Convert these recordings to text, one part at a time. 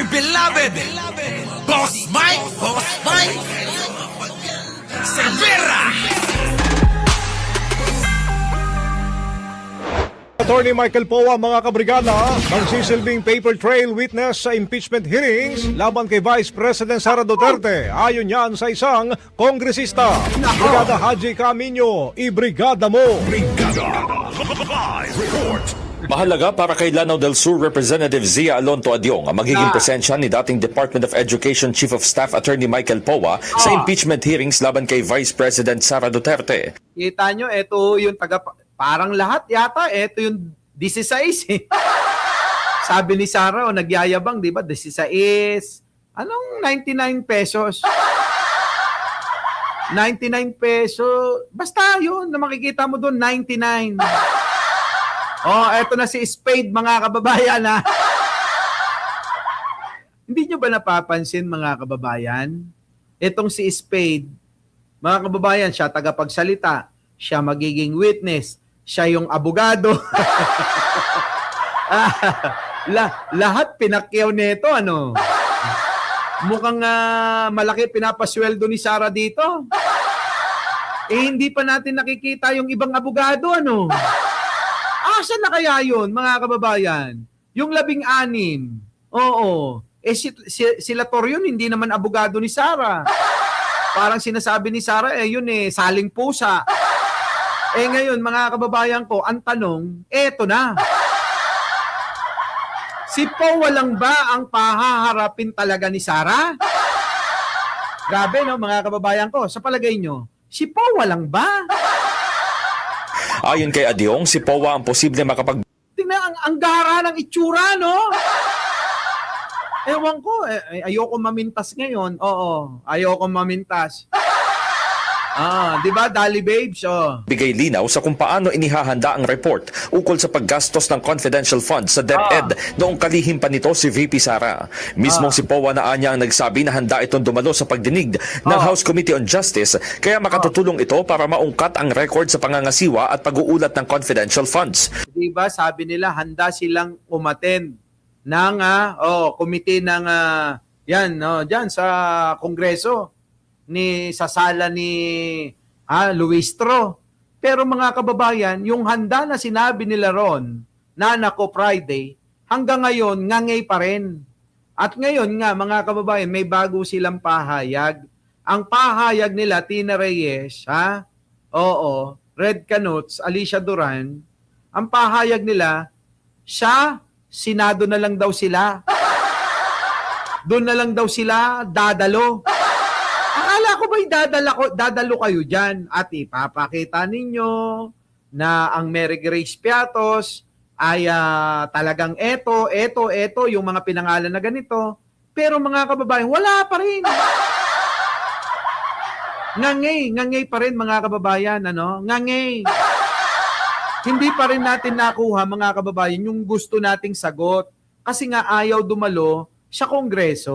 my beloved Boss Mike Cervera. Attorney Michael Poa, mga kabrigada, magsisilbing paper trail witness sa impeachment hearings laban kay Vice President Sara Duterte. Ayon yan sa isang kongresista. Brigada Haji Camino, ibrigada mo! Brigada Live Report. Mahalaga para kay Lanao del Sur Representative Zia Alonto Adyong ang magiging presensya ni dating Department of Education Chief of Staff Attorney Michael Poa sa impeachment hearings laban kay Vice President Sara Duterte. Kita nyo, ito yung parang lahat yata, ito yung 16 eh. Sabi ni Sara, nagyayabang, di ba? 16, anong 99 pesos? 99 pesos, basta yun, na makikita mo doon, 99. Oh, eto na si Spade, mga kababayan, ha? Hindi nyo ba napapansin, mga kababayan? Etong si Spade, mga kababayan, siya tagapagsalita, siya magiging witness, siya yung abogado. Lahat pinakyaw nito, ano? Mukhang malaki pinapasweldo ni Sara dito. Hindi pa natin nakikita yung ibang abogado, ano? Asan na kaya yun, mga kababayan? Yung 16. Oo. Sila Torion, hindi naman abogado ni Sara. Parang sinasabi ni Sara, yun saling pusa. Ngayon, mga kababayan ko, ang tanong, eto na. Si Poa lang ba ang pahaharapin talaga ni Sara? Grabe, no, mga kababayan ko. Sa palagay nyo, si Poa lang ba? Ayon kay Adyong, si Poa ang posible Tingnan, ang gara ng itsura, no? Ewan ko, ayoko mamintas ngayon. Oo, ayoko mamintas. Di ba, Dali Babes? bigay linaw sa kung paano inihahanda ang report ukol sa paggastos ng confidential funds sa DepEd noong kalihim pa nito si VP Sara. Mismong si Poa na anya ang nagsabi na handa itong dumalo sa pagdinig ng House Committee on Justice kaya makatutulong ito para maungkat ang record sa pangangasiwa at pag-uulat ng confidential funds. Di ba, sabi nila, handa silang umattend ng committee ng dyan sa Kongreso sa sala ni Luistro. Pero mga kababayan, yung handa na sinabi nila ron na nako Friday, hanggang ngayon ngangay pa rin. At ngayon nga mga kababayan, may bago silang pahayag. Ang pahayag nila, Tina Reyes, Red Canuts, Alicia Duran, ang pahayag nila, Senado na lang daw sila. Doon na lang daw sila dadalo. Akala ko ba'y dadalo kayo dyan at ipapakita ninyo na ang Mary Grace Piatos ay talagang eto, yung mga pinangalan na ganito. Pero mga kababayan, wala pa rin. Ngangay pa rin mga kababayan, ngangay. Hindi pa rin natin nakuha mga kababayan yung gusto nating sagot. Kasi nga ayaw dumalo sa Kongreso.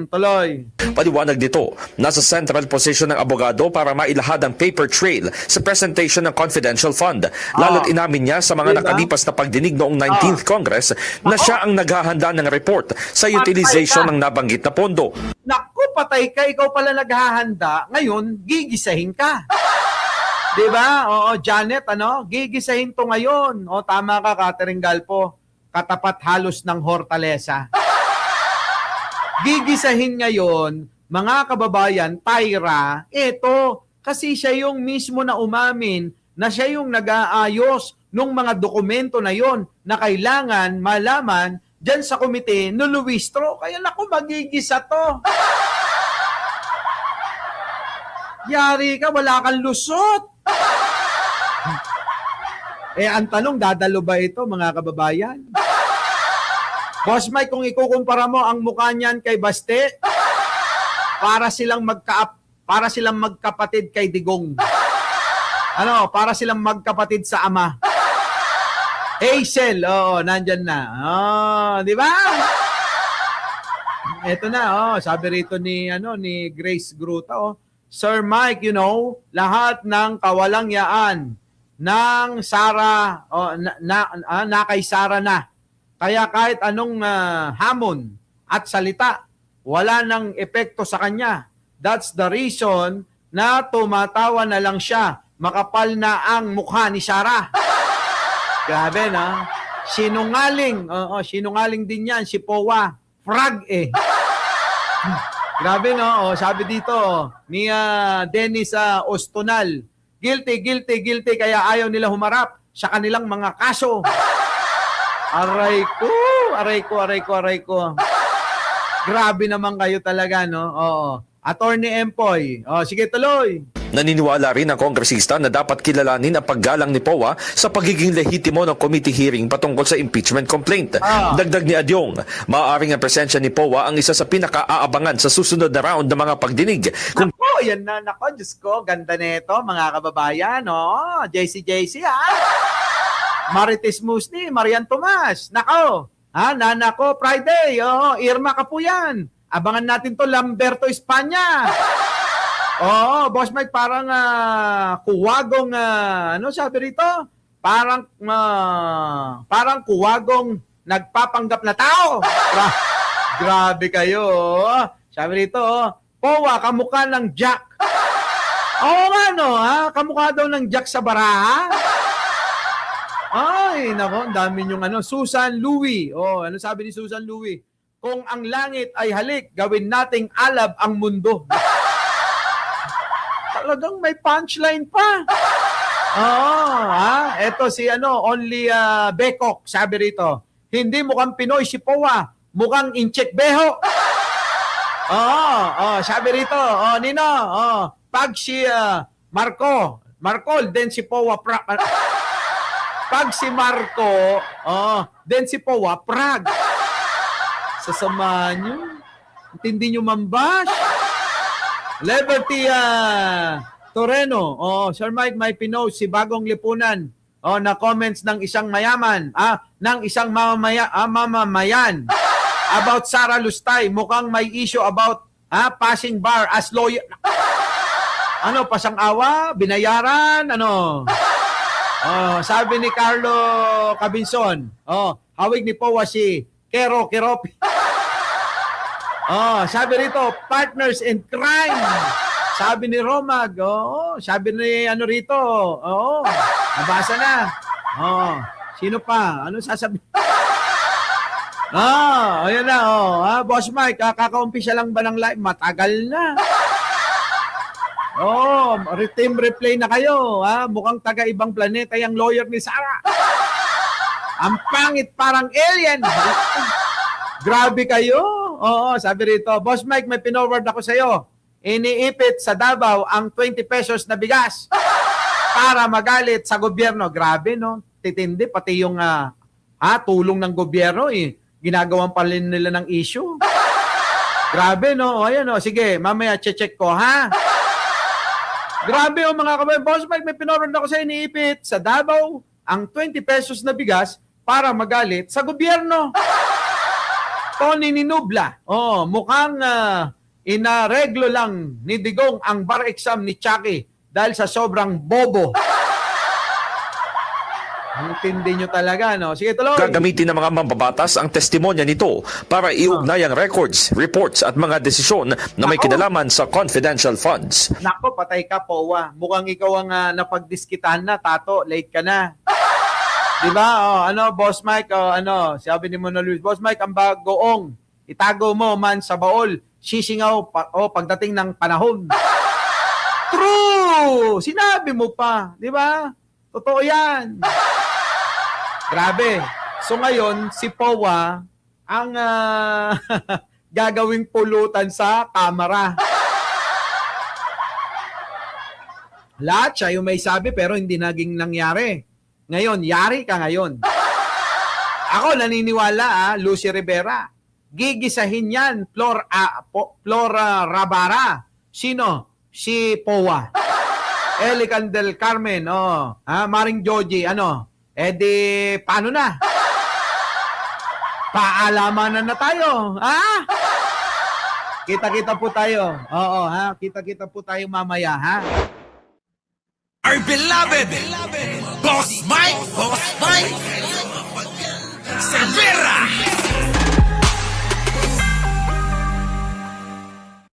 Tuloy. Paliwanag dito, nasa central position ng abogado para mailahad ang paper trail sa presentation ng confidential fund. Lalo't inamin niya sa mga nakalipas na pagdinig noong 19th Congress na siya ang naghahanda ng report sa utilization ng nabanggit na pondo. Naku, patay ka. Ikaw pala naghahanda. Ngayon, gigisahin ka. Diba? Oo, Janet, gigisahin to ngayon. Tama ka, Catherine Galpo. Katapat halos ng Hortaleza. Gigisahin ngayon, mga kababayan, Tyra, kasi siya yung mismo na umamin na siya yung nag-aayos ng mga dokumento na yon na kailangan malaman dyan sa komite no Luistro. Kaya naku, magigisa to. Yari ka, wala kang lusot. Ang tanong, dadalo ba ito, mga kababayan? Boss Mike, kung ikukumpara mo ang mukha niyan kay Baste, para silang magkapatid kay Digong. Para silang magkapatid sa ama. Hazel, nandyan na. Di ba? Ito na, sabi rito ni Grace Gruta, Sir Mike, lahat ng kawalangyaan ng Sara, na kay Sara na. Kaya kahit anong hamon at salita. Wala nang epekto sa kanya. That's the reason na tumatawa na lang siya. Makapal na ang mukha ni Sarah. Grabe, na. Sinungaling. Oo, sinungaling din yan si Powa. Frag eh. Grabe, no? O, sabi dito ni Dennis Ostonal, guilty, kaya ayaw nila humarap sa kanilang mga kaso. Aray ko. Grabe naman kayo talaga, no? Oo. Attorney Empoy. O, sige, tuloy. Naniniwala rin ang kongresista na dapat kilalanin ang paggalang ni Powa sa pagiging lehitimo ng committee hearing patungkol sa impeachment complaint. Dagdag ni Adyong, maaaring ang presensya ni Powa ang isa sa pinaka-aabangan sa susunod na round ng mga pagdinig. Nako, yan na. Nako, Diyos ko, ganda nito, mga kababayan. No? JC, ha? Marites Musni, Marian Tomas. Nako, Nanako, Friday. Irma ka po yan. Abangan natin to, Lamberto Espanya. Boss Mike, parang kuwagong, ano sabi rito? Parang kuwagong nagpapanggap na tao. Grabe kayo. Sabi rito, Powa, kamukha ng Jack. Oo nga, no? Kamukha daw ng Jack sa baraha. Ay, nako, ang dami yung Susan Louie. Ano sabi ni Susan Louie? Kung ang langit ay halik, gawin nating alab ang mundo. Talagang may punchline pa. Eto si Only Bekok, sabi rito. Hindi mukhang Pinoy si Powa, mukhang Inchek Beho. Sabi rito, Nino, pag si Marcol, then si Powa pag si Marco, then si Powa Prague. Sasamahan nyo. Intindi nyo mambash. Liberty Toreno. Sir Mike, may pinost si Bagong Lipunan. Na comments ng isang mayaman. Ng isang mamamayan. About Sara Lustay. Mukhang may issue about passing bar as lawyer. Pasang awa? Binayaran? Sabi ni Carlo Cabinson. Hawig ni Powa si Kero Keropi. Sabi rito, partners in crime. Sabi ni Romag, sabi ni rito, nabasa na. Sino pa? Ano sasabi? Ayan na, Boss Mike, kaka-umpisa lang ba ng live? Matagal na. Team replay na kayo, mukhang taga-ibang planeta yung lawyer ni Sarah. Ang pangit parang alien. Grabe kayo. Sabi rito, Boss Mike, may pinorward ako sa'yo. Iniipit sa Davao ang 20 pesos na bigas para magalit sa gobyerno. Grabe, no? Titindi, pati yung tulong ng gobyerno, ginagawan pa rin nila ng issue. Grabe, no? Ayan, no? Sige, mamaya check ko, ha? Grabe, mga kabayan. Boss Mike, may pinorward ako sa'yo. Iniipit sa Davao ang 20 pesos na bigas para magalit sa gobyerno. Tony Ninubla. Mukhang inareglo lang ni Digong ang bar exam ni Chucky dahil sa sobrang bobo. Intindi nyo talaga, no? Sige, tuloy. Gagamitin ng mga mambabatas ang testimonya nito para iugnay ang records, reports at mga desisyon na may kinalaman sa confidential funds. Nako, patay ka, Powa. Mukhang ikaw ang napagdiskitahan na, Tato. Late ka na. Diba? Boss Mike, sabi ni Mona Luis, Boss Mike, ang bagoong, itago mo man sa baol, sisingaw pagdating ng panahon. True! Sinabi mo pa, di ba? Totoo yan. Grabe. So ngayon, si Powa ang gagawing pulutan sa kamera. Lahat siya yung may sabi pero hindi naging nangyari. Ngayon, yari ka ngayon. Ako naniniwala, Lucy Rivera. Gigisahin yan, Flora Rabara. Sino? Si Powa. Elican del Carmen, Maring Joji, di, paano na? Paalamanan na tayo, Kita-kita po tayo. Kita-kita po tayo mamaya, Our beloved Boss Mike Cervera.